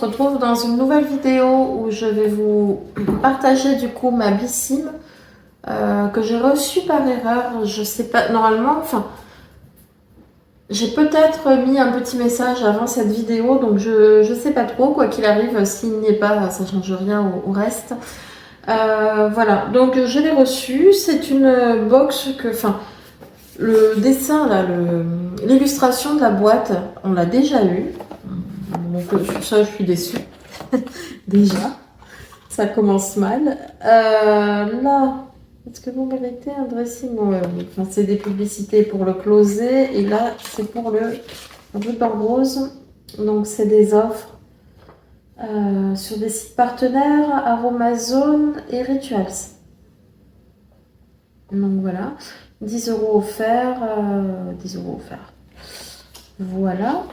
se retrouve dans une nouvelle vidéo où je vais vous partager du coup ma Bissim que j'ai reçue par erreur. Je sais pas, normalement, enfin, j'ai peut-être mis un petit message avant cette vidéo, donc je sais pas trop, quoi qu'il arrive, s'il n'y est pas, ça change rien au reste. Voilà, donc je l'ai reçue, c'est une box que, enfin, le dessin là, l'illustration de la boîte, on l'a déjà eu. Donc sur ça, je suis déçue. Déjà, ça commence mal. Là, est-ce que vous méritez un dressing? Ouais, oui. Enfin, c'est des publicités pour le closet. Et là, c'est pour le ruban rose. Donc, c'est des offres sur des sites partenaires, Aromazone et Rituals. Donc, voilà. 10 € offerts. 10 € offerts. Voilà.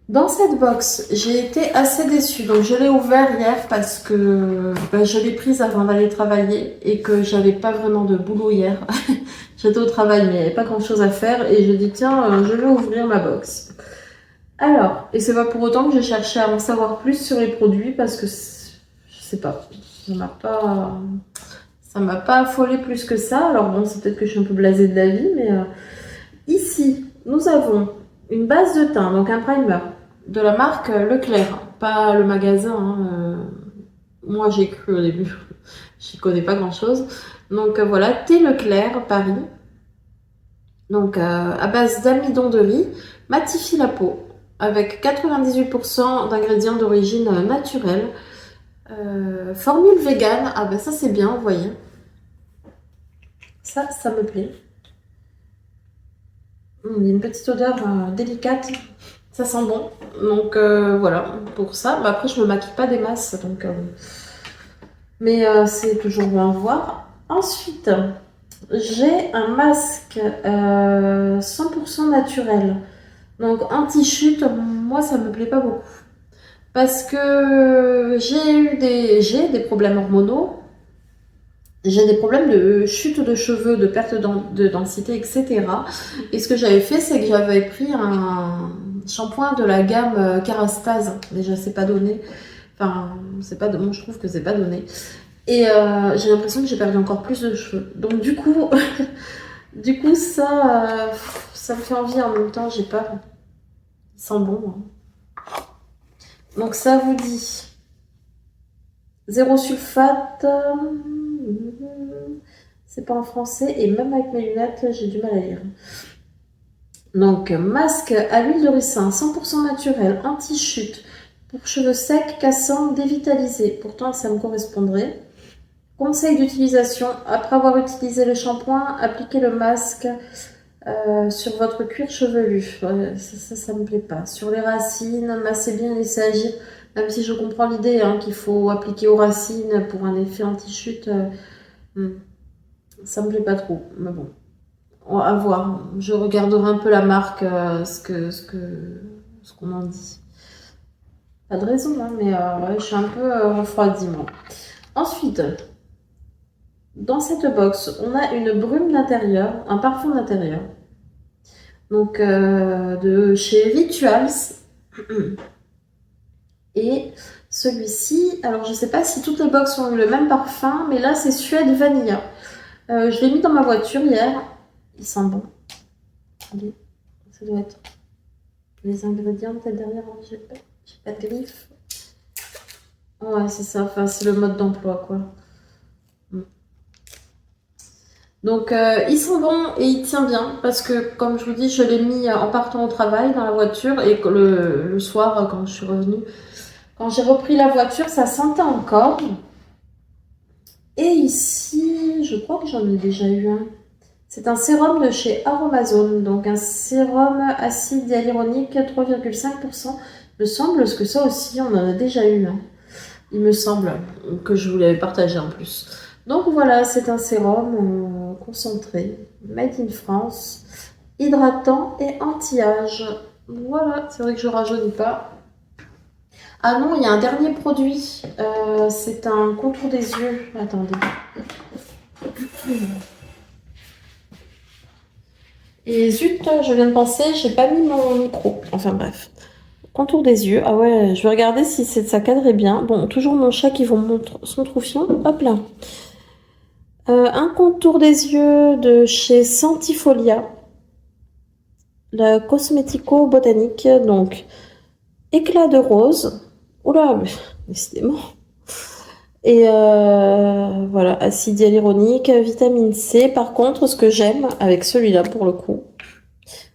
Dans cette box, j'ai été assez déçue. Donc, je l'ai ouvert hier parce que je l'ai prise avant d'aller travailler et que j'avais pas vraiment de boulot hier. J'étais au travail, mais il n'y avait pas grand chose à faire. Et je dis, tiens, je vais ouvrir ma box. Alors, et c'est pas pour autant que j'ai cherché à en savoir plus sur les produits parce que, je sais pas, ça m'a pas affolé plus que ça. Alors bon, c'est peut-être que je suis un peu blasée de la vie, mais ici, nous avons une base de teint, donc un primer de la marque Leclerc, pas le magasin. Moi, j'ai cru au début, j'y connais pas grand-chose. Donc voilà, thé Leclerc Paris. Donc à base d'amidon de riz, matifie la peau avec 98% d'ingrédients d'origine naturelle. Formule vegan, ah ben ça c'est bien, vous voyez. Ça me plaît. Il y a une petite odeur délicate. Ça sent bon. Donc voilà, pour ça. Bah, après, je me maquille pas des masses. Donc, mais c'est toujours bon à voir. Ensuite, j'ai un masque 100% naturel. Donc anti-chute, moi ça me plaît pas beaucoup. Parce que j'ai des problèmes hormonaux. J'ai des problèmes de chute de cheveux, de perte de densité, etc. Et ce que j'avais fait, c'est que j'avais pris un shampoing de la gamme Kerastase. Déjà, c'est pas donné. Enfin, c'est pas moi, je trouve que c'est pas donné. Et j'ai l'impression que j'ai perdu encore plus de cheveux. Donc du coup, ça me fait envie en même temps. J'ai peur. Il sent bon. Hein. Donc ça vous dit zéro sulfate. C'est pas en français et même avec mes lunettes, j'ai du mal à lire. Donc, masque à l'huile de ricin, 100% naturel, anti-chute, pour cheveux secs, cassants, dévitalisés. Pourtant, ça me correspondrait. Conseil d'utilisation. Après avoir utilisé le shampoing, appliquez le masque sur votre cuir chevelu. Ça me plaît pas. Sur les racines, massez bien et laissez agir. Même si je comprends l'idée qu'il faut appliquer aux racines pour un effet anti-chute. Ça me plaît pas trop, mais bon. À voir. Je regarderai un peu la marque, ce qu'on en dit. Pas de raison, hein, mais ouais, je suis un peu refroidie, moi. Ensuite, dans cette box, on a une brume d'intérieur, un parfum d'intérieur. Donc, de chez Rituals. Et celui-ci, alors je sais pas si toutes les box ont eu le même parfum, mais là, c'est Suède Vanilla. Je l'ai mis dans ma voiture hier. Il sent bon. Allez, ça doit être les ingrédients peut-être derrière. J'ai pas de griffe. Ouais, c'est ça. Enfin, c'est le mode d'emploi, quoi. Donc, il sent bon et il tient bien parce que, comme je vous dis, je l'ai mis en partant au travail dans la voiture et le soir, quand je suis revenue, quand j'ai repris la voiture, ça sentait encore. Et ici, je crois que j'en ai déjà eu un. C'est un sérum de chez Aromazone, donc un sérum acide hyaluronique 3,5%. Il me semble que ça aussi, on en a déjà eu. Il me semble que je vous l'avais partagé en plus. Donc voilà, c'est un sérum concentré, made in France, hydratant et anti-âge. Voilà, c'est vrai que je ne rajeunis pas. Ah non, il y a un dernier produit. C'est un contour des yeux. Attendez. Et zut, je viens de penser, j'ai pas mis mon micro. Enfin bref. Contour des yeux. Ah ouais, je vais regarder si ça cadrait bien. Bon, toujours mon chat qui vous montre son troufion. Hop là. Un contour des yeux de chez Santifolia. La Cosmético Botanique. Donc, éclat de rose. Oula, mais décidément. Et voilà, acide hyaluronique, vitamine C. Par contre, ce que j'aime avec celui-là pour le coup,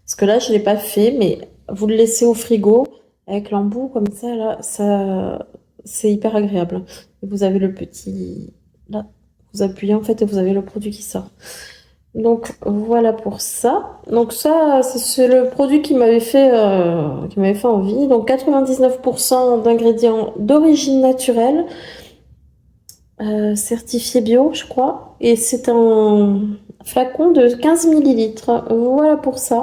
parce que là je l'ai pas fait, mais vous le laissez au frigo avec l'embout comme ça, là, ça c'est hyper agréable. Vous avez le petit, là, vous appuyez en fait et vous avez le produit qui sort. Donc voilà pour ça. Donc ça, c'est le produit qui m'avait fait envie. Donc 99% d'ingrédients d'origine naturelle. Certifié bio, je crois. Et c'est un flacon de 15 millilitres. Voilà pour ça.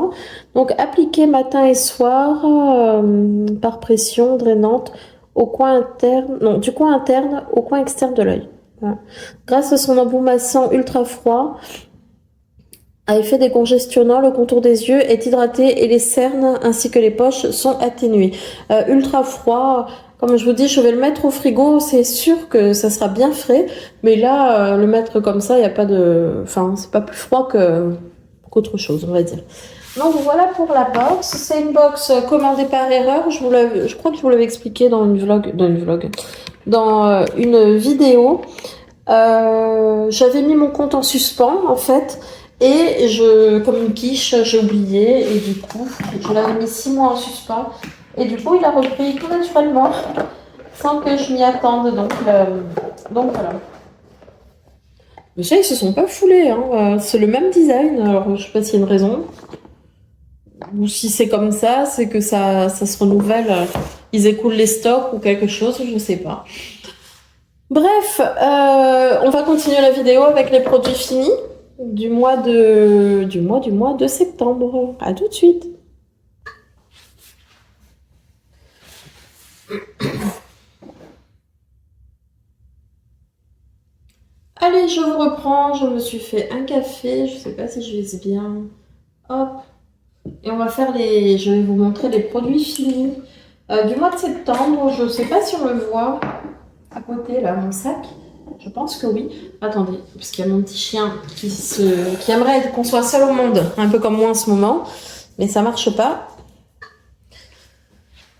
Donc, appliqué matin et soir par pression drainante au coin interne, non, du coin interne au coin externe de l'œil. Voilà. Grâce à son embaumassant ultra froid, à effet décongestionnant, le contour des yeux est hydraté et les cernes ainsi que les poches sont atténuées. Ultra froid, comme je vous dis, je vais le mettre au frigo, c'est sûr que ça sera bien frais, mais là, le mettre comme ça, il n'y a pas de... Enfin, c'est pas plus froid qu'autre chose, on va dire. Donc voilà pour la box. C'est une box commandée par erreur. Je crois que je vous l'avais expliqué dans dans une vidéo. J'avais mis mon compte en suspens en fait. Et comme une quiche, j'ai oublié. Et du coup, je l'avais mis 6 mois en suspens. Et du coup, il a repris tout naturellement, sans que je m'y attende. Donc voilà. Mais ça, ils se sont pas foulés. Hein. C'est le même design. Alors, je sais pas s'il y a une raison. Ou si c'est comme ça, c'est que ça se renouvelle. Ils écoulent les stocks ou quelque chose, je sais pas. Bref, on va continuer la vidéo avec les produits finis du mois de septembre. À tout de suite. Allez, je vous reprends. Je me suis fait un café. Je sais pas si je vise bien. Hop. Et on va faire je vais vous montrer les produits finis du mois de septembre. Je sais pas si on le voit à côté là, mon sac. Je pense que oui. Attendez, parce qu'il y a mon petit chien qui aimerait qu'on soit seul au monde, un peu comme moi en ce moment, mais ça marche pas.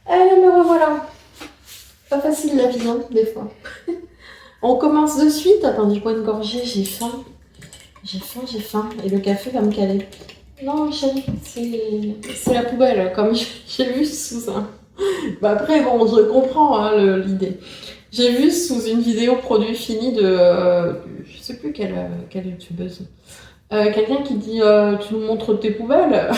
Allez, me revoilà. Pas facile la vie, hein, des fois. On commence de suite. Attendez, je bois une gorgée, j'ai faim. J'ai faim. Et le café va me caler. Non, chérie, c'est la poubelle, comme j'ai vu sous un... Bah après, bon, je comprends hein, l'idée. J'ai vu sous une vidéo produit fini je sais plus quelle youtubeuse. Quelqu'un qui dit tu nous montres tes poubelles.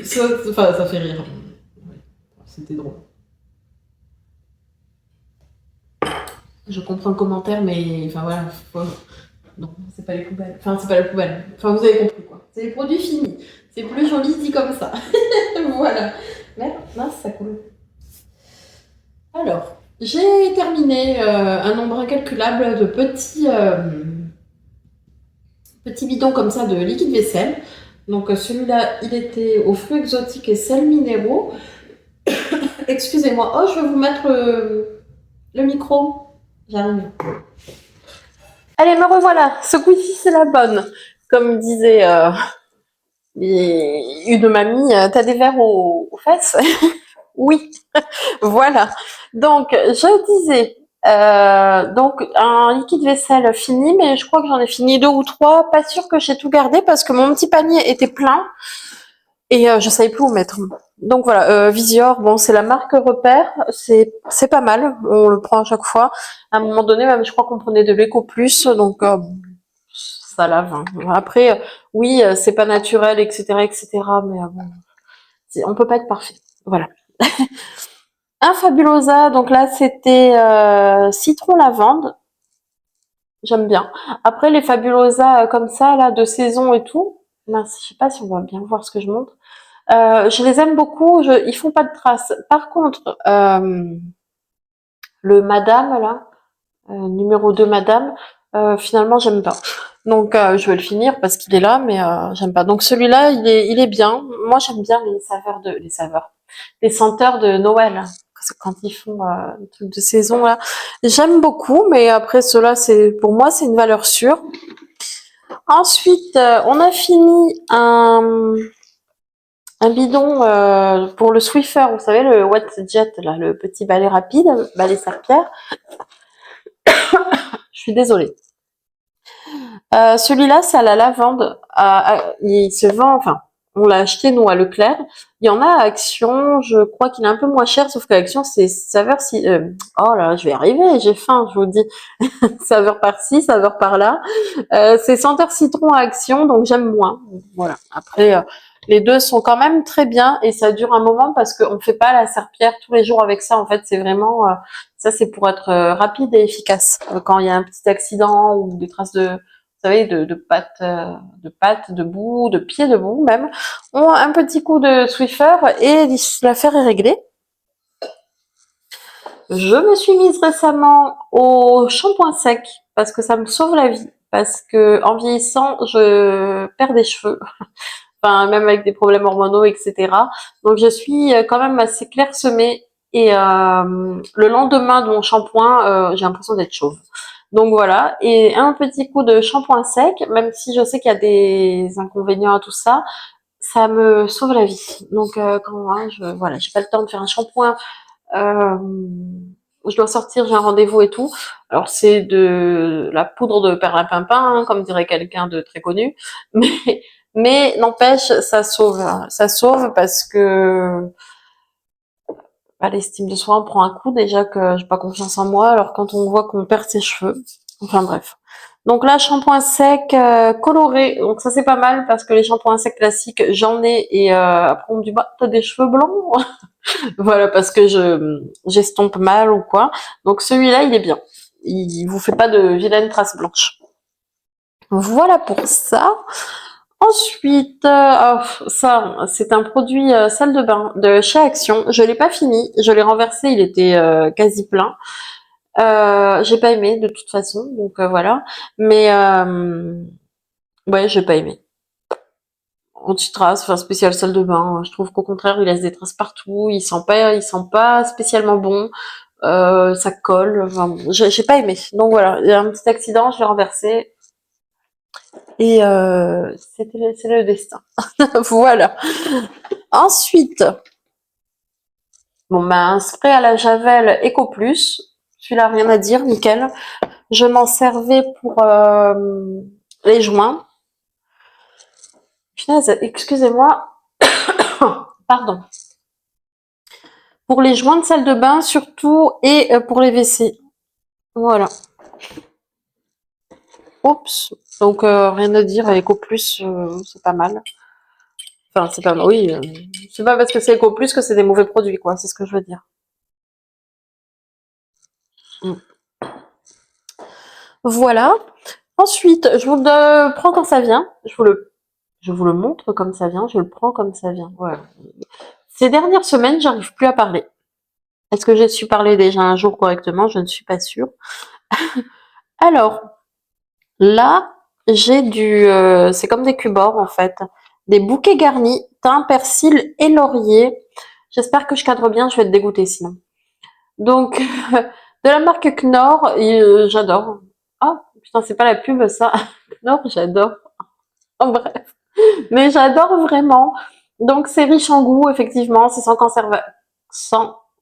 Ça fait rire. Ouais, c'était drôle. Je comprends le commentaire, mais enfin voilà. Non, c'est pas les poubelles. Enfin, c'est pas la poubelle. Enfin, vous avez compris quoi. C'est les produits finis. C'est plus joli dit comme ça. Voilà. Merde, mince, ça coule. Alors, j'ai terminé un nombre incalculable de petits bidons comme ça de liquide vaisselle. Donc celui-là, il était aux fruits exotiques et sels minéraux. Excusez-moi. Oh, je vais vous mettre le micro. J'arrive. Allez, me revoilà. Ce coup-ci, c'est la bonne. Comme disait une mamie, t'as des verres aux fesses? Oui, voilà. Donc, je disais, donc un liquide vaisselle fini, mais je crois que j'en ai fini 2 ou 3. Pas sûr que j'ai tout gardé parce que mon petit panier était plein et je savais plus où mettre. Donc voilà, Visior, bon, c'est la marque repère, c'est pas mal, on le prend à chaque fois. À un moment donné, même, je crois qu'on prenait de l'Eco Plus, donc ça lave. Hein. Après, oui, c'est pas naturel, etc., etc., mais bon, on peut pas être parfait. Voilà. Un Fabulosa, donc là c'était citron lavande. J'aime bien. Après les Fabulosa comme ça, là, de saison et tout, mince, je sais pas si on va bien voir ce que je montre. Je les aime beaucoup, ils font pas de traces. Par contre, le Madame, là, numéro 2 Madame, finalement j'aime pas. Donc je vais le finir parce qu'il est là, mais j'aime pas. Donc celui-là, il est bien. Moi, j'aime bien les senteurs de Noël. Quand ils font les trucs de saison là, j'aime beaucoup. Mais après cela, pour moi, c'est une valeur sûre. Ensuite, on a fini un bidon pour le Swiffer, vous savez, le Wattjet, là, le petit balai rapide, balai serpillère. Je suis désolée. Celui-là, c'est à la lavande. Il se vend, enfin, on l'a acheté nous à Leclerc. Il y en a à Action, je crois qu'il est un peu moins cher, sauf qu'à Action, c'est saveur si. Oh là, je vais y arriver, j'ai faim, je vous dis. Saveur par-ci, saveur par-là. C'est senteur citron à Action, donc j'aime moins. Voilà. Après, les deux sont quand même très bien et ça dure un moment parce qu'on fait pas la serpillière tous les jours avec ça. En fait, c'est vraiment ça, c'est pour être rapide et efficace. Quand il y a un petit accident ou des traces de, vous savez, de pattes, de boue, de pieds de boue même, on a un petit coup de Swiffer et l'affaire est réglée. Je me suis mise récemment au shampoing sec parce que ça me sauve la vie. Parce que en vieillissant, je perds des cheveux, enfin même avec des problèmes hormonaux, etc. Donc je suis quand même assez clairsemée et le lendemain de mon shampoing, j'ai l'impression d'être chauve. Donc voilà, et un petit coup de shampoing sec, même si je sais qu'il y a des inconvénients à tout ça, ça me sauve la vie. Donc quand hein, voilà, j'ai pas le temps de faire un shampoing euh, je dois sortir, j'ai un rendez-vous et tout. Alors c'est de la poudre de perlimpinpin, hein, comme dirait quelqu'un de très connu, mais n'empêche, ça sauve parce que bah, l'estime de soi on prend un coup déjà que j'ai pas confiance en moi. Alors quand on voit qu'on perd ses cheveux, enfin bref. Donc là, shampoing sec coloré, donc ça c'est pas mal parce que les shampoings secs classiques j'en ai et après on me dit bah t'as des cheveux blancs. Voilà, parce que j'estompe mal ou quoi. Donc celui-là, il est bien. Il vous fait pas de vilaines traces blanches. Voilà pour ça. Ensuite, ça, c'est un produit salle de bain de chez Action. Je l'ai pas fini. Je l'ai renversé. Il était quasi plein. J'ai pas aimé de toute façon. Donc voilà. Mais ouais, j'ai pas aimé. Anti-trace, enfin spécial salle de bain. Je trouve qu'au contraire, il laisse des traces partout. Il sent pas spécialement bon. Ça colle. Enfin, bon, j'ai pas aimé. Donc voilà, il y a un petit accident, je l'ai renversé et c'est le destin. Voilà. Ensuite, bon ben un spray à la javel Eco Plus. Celui-là, rien à dire, nickel. Je m'en servais pour les joints. Punaise, excusez-moi. Pardon. Pour les joints de salle de bain surtout et pour les WC. Voilà. Oups. Donc rien à dire, Eco Plus, c'est pas mal. Enfin, c'est pas oui, c'est pas parce que c'est Eco Plus que c'est des mauvais produits, quoi. C'est ce que je veux dire. Mm. Voilà. Ensuite, je vous le prends quand ça vient. Je vous le montre comme ça vient. Je le prends comme ça vient. Voilà. Ces dernières semaines, j'arrive plus à parler. Est-ce que j'ai su parler déjà un jour correctement? Je ne suis pas sûre. Alors, là, j'ai c'est comme des cubes-or en fait. Des bouquets garnis, thym, persil et laurier. J'espère que je cadre bien, je vais être dégoûtée sinon. Donc, de la marque Knorr, j'adore. Ah, putain, c'est pas la pub, ça. Knorr, j'adore. En bref. Mais j'adore vraiment. Donc, c'est riche en goût, effectivement. C'est sans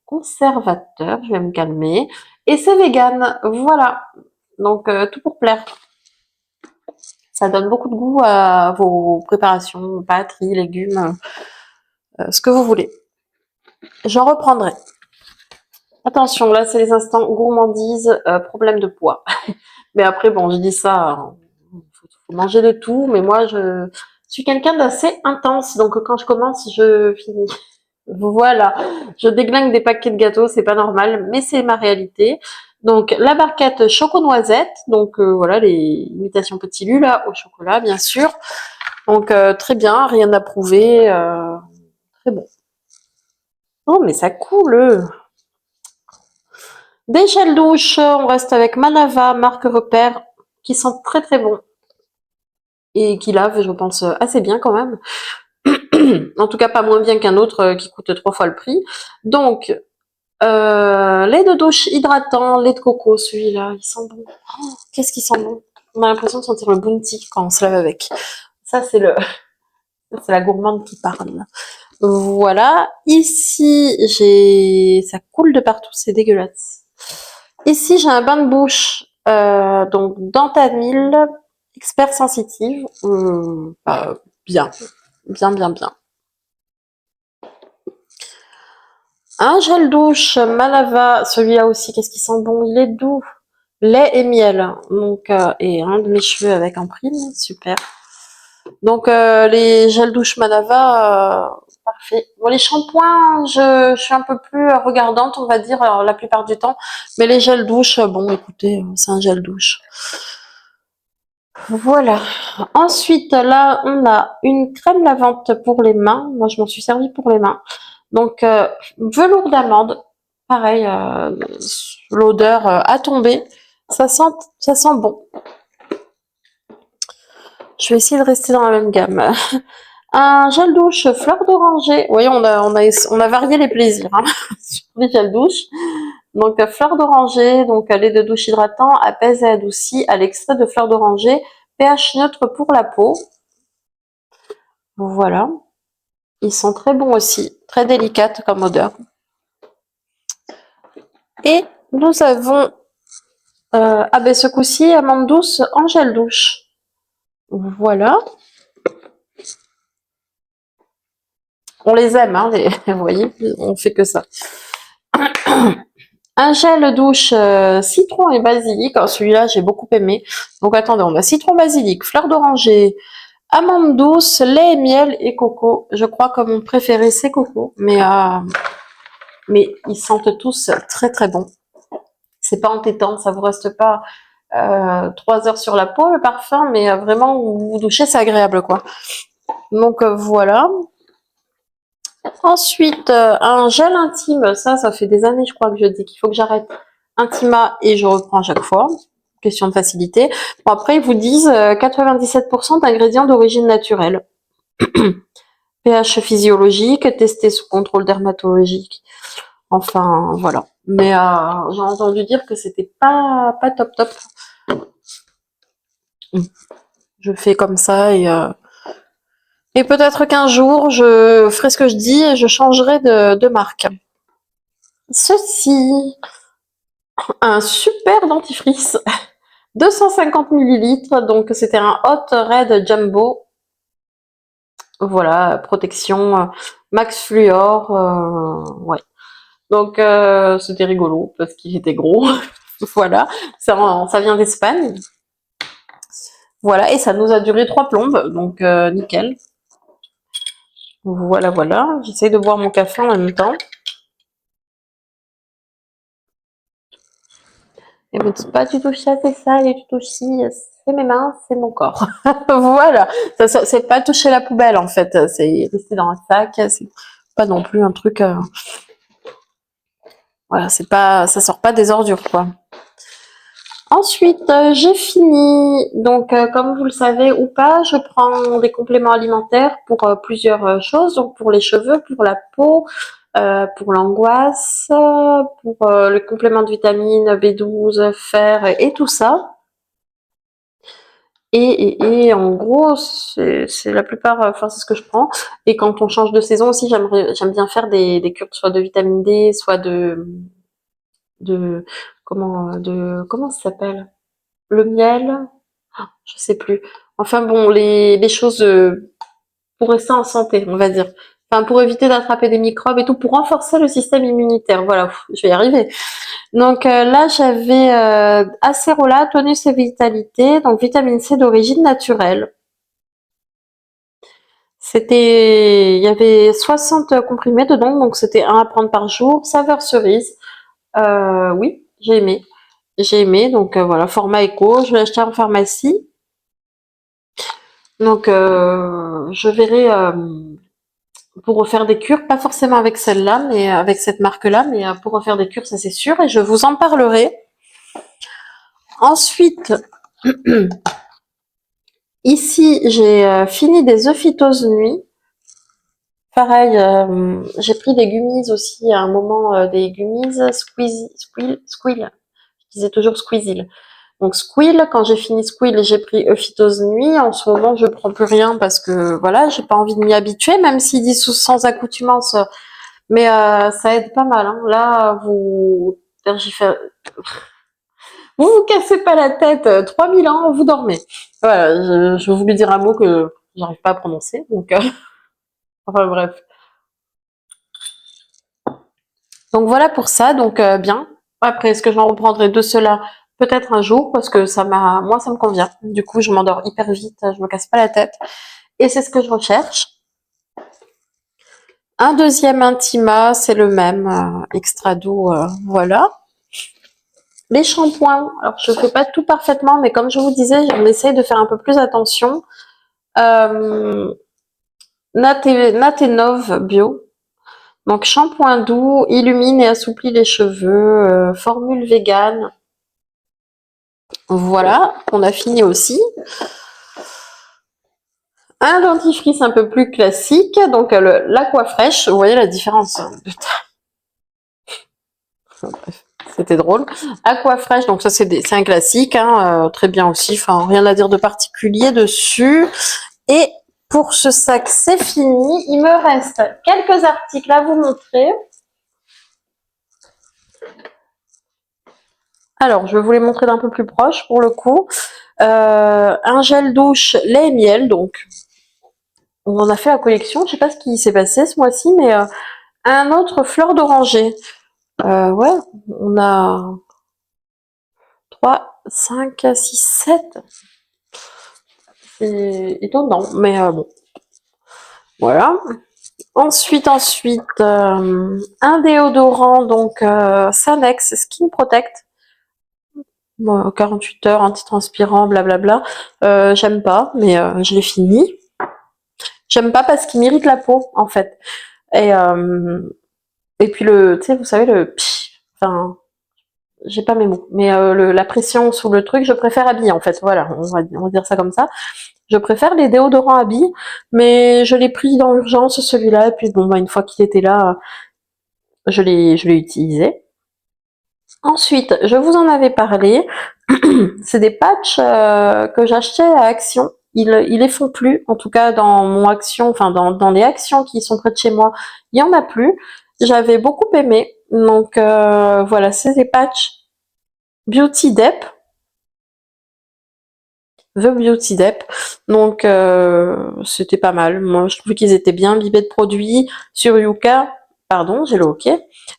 conservateur. Je vais me calmer. Et c'est vegan. Voilà. Donc, tout pour plaire. Ça donne beaucoup de goût à vos préparations, pâtes, riz, légumes, ce que vous voulez. J'en reprendrai. Attention, là, c'est les instants gourmandise, problème de poids. Mais après, bon, je dis ça, faut manger de tout, mais moi, je suis quelqu'un d'assez intense, donc quand je commence, je finis. Voilà, je déglingue des paquets de gâteaux, c'est pas normal, mais c'est ma réalité. Donc, la barquette choco-noisette, donc voilà, les imitations Petit Lu, là, au chocolat, bien sûr. Donc, très bien, rien à prouver, très bon. Oh, mais ça coule! Des gels douche, on reste avec Manava, marque repère, qui sont très très bons. et qui lave, je pense, assez bien quand même. En tout cas, pas moins bien qu'un autre qui coûte 3 fois le prix. Donc, lait de douche hydratant, lait de coco, celui-là, il sent bon. Oh, qu'est-ce qu'il sent bon. On a l'impression de sentir le bounty quand on se lave avec. Ça, c'est la gourmande qui parle. Voilà. Ici, ça coule de partout, c'est dégueulasse. Ici, j'ai un bain de bouche, donc Dentamil, expert sensitive. Bien, bien, bien, bien. Un gel douche Malava, celui-là aussi, qu'est-ce qui sent bon, il est doux. Lait et miel, donc et un de mes cheveux avec un prime, super. Donc les gels douche Malava, parfait. Bon, les shampoings, je suis un peu plus regardante, on va dire, la plupart du temps. Mais les gels douche, bon, écoutez, c'est un gel douche. Voilà. Ensuite, là, on a une crème lavante pour les mains. Moi, je m'en suis servi pour les mains. Donc, velours d'amande. Pareil, l'odeur a tombé. Ça sent bon. Je vais essayer de rester dans la même gamme. Un gel douche fleur d'oranger. Vous voyez, on a varié les plaisirs hein, sur les gels douche. Donc, fleur d'oranger, donc lait de douche hydratant, apaise et adoucit à l'extrait de fleur d'oranger, pH neutre pour la peau. Voilà. Ils sont très bons aussi, très délicates comme odeur. Et nous avons, ce coup-ci, amande douce en gel douche. Voilà. On les aime, hein, vous voyez, on fait que ça. Un gel douche citron et basilic. Alors celui-là, j'ai beaucoup aimé. Donc attendez, on a citron, basilic, fleur d'oranger, amande douce, lait, miel et coco. Je crois que mon préféré, c'est coco. Mais ils sentent tous très très bon. C'est pas entêtant, ça vous reste pas 3 heures sur la peau, le parfum, mais vraiment, où vous douchez, c'est agréable, quoi. Donc voilà. Ensuite, un gel intime, ça fait des années, je crois, que je dis qu'il faut que j'arrête Intima et je reprends à chaque fois. Question de facilité. Bon, après, ils vous disent 97% d'ingrédients d'origine naturelle. pH physiologique, testé sous contrôle dermatologique. Enfin, voilà. Mais j'ai entendu dire que c'était pas top top. Je fais comme ça et peut-être qu'un jour, je ferai ce que je dis et je changerai de marque. Ceci, un super dentifrice, 250 ml, donc c'était un Hot Red Jumbo. Voilà, protection Max Fluor, ouais. Donc c'était rigolo parce qu'il était gros. Voilà, ça vient d'Espagne. Voilà, et ça nous a duré 3 plombes, donc nickel. Voilà, voilà. J'essaie de boire mon café en même temps. Et me dites pas, tu touches ça, c'est ça, et tu touches ci, c'est mes mains, c'est mon corps. Voilà. C'est pas toucher la poubelle, en fait. C'est rester dans un sac. C'est pas non plus un truc. Voilà, ça sort pas des ordures, quoi. Ensuite, j'ai fini. Donc, comme vous le savez ou pas, je prends des compléments alimentaires pour plusieurs choses. Donc, pour les cheveux, pour la peau, pour l'angoisse, pour le complément de vitamines B12, fer et tout ça. Et en gros, c'est la plupart, enfin c'est ce que je prends. Et quand on change de saison aussi, j'aime bien faire des cures soit de vitamine D, soit de comment ça s'appelle? Le miel? Je sais plus. Enfin bon, les choses pour rester en santé, on va dire. Enfin, pour éviter d'attraper des microbes et tout, pour renforcer le système immunitaire. Voilà, je vais y arriver. Donc là, j'avais Acerola, tonus et vitalité, donc vitamine C d'origine naturelle. Il y avait 60 comprimés dedans, donc c'était un à prendre par jour. Saveur cerise. Oui, j'ai aimé. J'ai aimé, donc voilà, format éco. Je l'ai acheté en pharmacie. Donc je verrai pour refaire des cures, pas forcément avec celle-là, mais avec cette marque-là, mais pour refaire des cures, ça c'est sûr, et je vous en parlerai. Ensuite, Ici, j'ai fini des œufs nuit. Pareil, j'ai pris des gummies aussi à un moment, des gummies Squeal. Je disais toujours Squeezil. Donc Squeal, quand j'ai fini Squeal, j'ai pris Euphytose nuit. En ce moment, je prends plus rien parce que voilà, j'ai pas envie de m'y habituer, même s'ils disent sans accoutumance. Mais ça aide pas mal. Hein. Là, vous vous cassez pas la tête. 3000 ans, vous dormez. Voilà, je voulais dire un mot que j'arrive pas à prononcer. Donc, enfin bref. Donc voilà pour ça. Donc bien. Après, est-ce que j'en reprendrai de cela? Peut-être un jour, parce que moi, ça me convient. Du coup, je m'endors hyper vite, je me casse pas la tête. Et c'est ce que je recherche. Un deuxième Intima, c'est le même, extra doux, voilà. Les shampoings, alors je fais pas tout parfaitement, mais comme je vous disais, on essaye de faire un peu plus attention. Natenov Bio. Donc shampoing doux, illumine et assouplit les cheveux, formule vegan. Voilà, on a fini aussi. Un dentifrice un peu plus classique, donc l'Aquafresh, vous voyez la différence. Bref, c'était drôle. Aquafresh, donc ça c'est un classique, hein, très bien aussi, enfin rien à dire de particulier dessus. Et pour ce sac, c'est fini. Il me reste quelques articles à vous montrer. Alors, je vais vous les montrer d'un peu plus proche pour le coup. Un gel douche lait et miel, donc on en a fait la collection. Je sais pas ce qui s'est passé ce mois-ci, mais un autre fleur d'oranger. Ouais, on a 3, 5, 6, 7. C'est étonnant, mais bon. Voilà. Ensuite, un déodorant, donc Sanex Skin Protect. Bon, 48 heures, antitranspirant, blablabla. J'aime pas, mais je l'ai fini. J'aime pas parce qu'il m'irrite la peau, en fait. Et puis tu sais, vous savez, enfin, j'ai pas mes mots, mais la pression sous le truc, je préfère à billes, en fait. Voilà, on va dire ça comme ça. Je préfère les déodorants à billes, mais je l'ai pris dans l'urgence, celui-là, et puis bon, bah, une fois qu'il était là, je l'ai utilisé. Ensuite, je vous en avais parlé, c'est des patchs que j'achetais à Action. Ils les font plus, en tout cas dans mon Action, enfin dans les Actions qui sont près de chez moi, il y en a plus. J'avais beaucoup aimé, donc voilà, c'est des patchs Beauty Dep, The Beauty Dep, donc c'était pas mal. Moi, je trouvais qu'ils étaient bien imbibés de produits. Sur Yuka, pardon, j'ai le OK.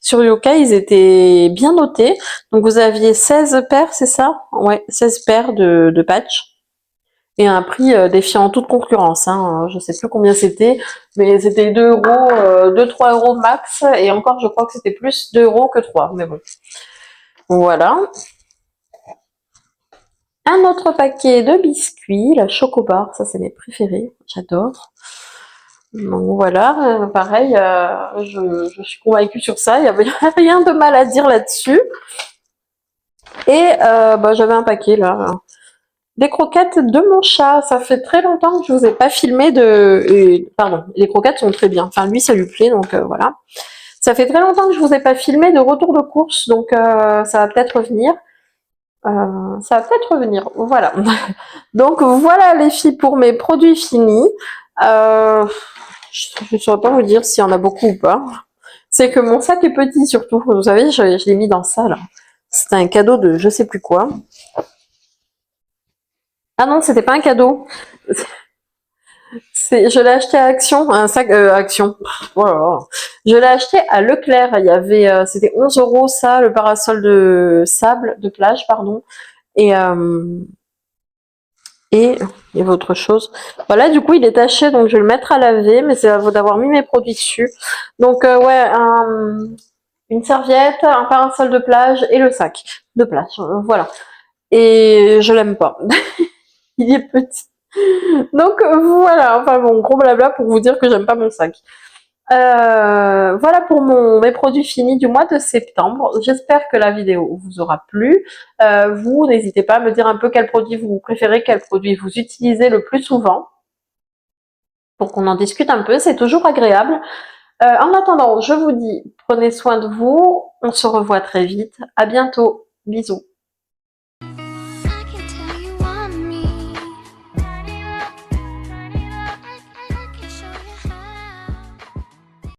Sur Yuka, ils étaient bien notés. Donc vous aviez 16 paires, c'est ça? Ouais, 16 paires de patchs. Et un prix défiant toute concurrence. Hein. Je sais plus combien c'était, mais c'était 2 euros, 2-3 euros max. Et encore, je crois que c'était plus 2 euros que 3. Mais bon. Voilà. Un autre paquet de biscuits, la Chocobar, ça c'est mes préférés, j'adore. Donc voilà, pareil, je suis convaincue sur ça, il n'y avait rien de mal à dire là-dessus. Et bah, j'avais un paquet là, des croquettes de mon chat, ça fait très longtemps que je vous ai pas filmé pardon, les croquettes sont très bien, enfin lui ça lui plaît, donc voilà. Ça fait très longtemps que je vous ai pas filmé de retour de course, donc ça va peut-être revenir. Voilà. Donc voilà les filles pour mes produits finis. Je ne saurais pas vous dire s'il y en a beaucoup ou pas. C'est que mon sac est petit surtout. Vous savez, je l'ai mis dans ça là. C'était un cadeau de je sais plus quoi. Ah non, c'était pas un cadeau. Je l'ai acheté à Action, un sac Action. Voilà. Je l'ai acheté à Leclerc. Il y avait, c'était 11 euros ça, le parasol de sable de plage, pardon. Et il y avait autre chose. Voilà, du coup, il est taché, donc je vais le mettre à laver, mais c'est à vous d'avoir mis mes produits dessus. Donc, ouais, une serviette, un parasol de plage et le sac de plage. Voilà. Et je l'aime pas. Il est petit. Donc, voilà. Enfin bon, gros blabla pour vous dire que j'aime pas mon sac. Voilà pour mes produits finis du mois de septembre. J'espère que la vidéo vous aura plu. Vous, n'hésitez pas à me dire un peu quel produit vous préférez, quel produit vous utilisez le plus souvent, pour qu'on en discute un peu. C'est toujours agréable. En attendant, je vous dis, prenez soin de vous. On se revoit très vite. À bientôt. Bisous.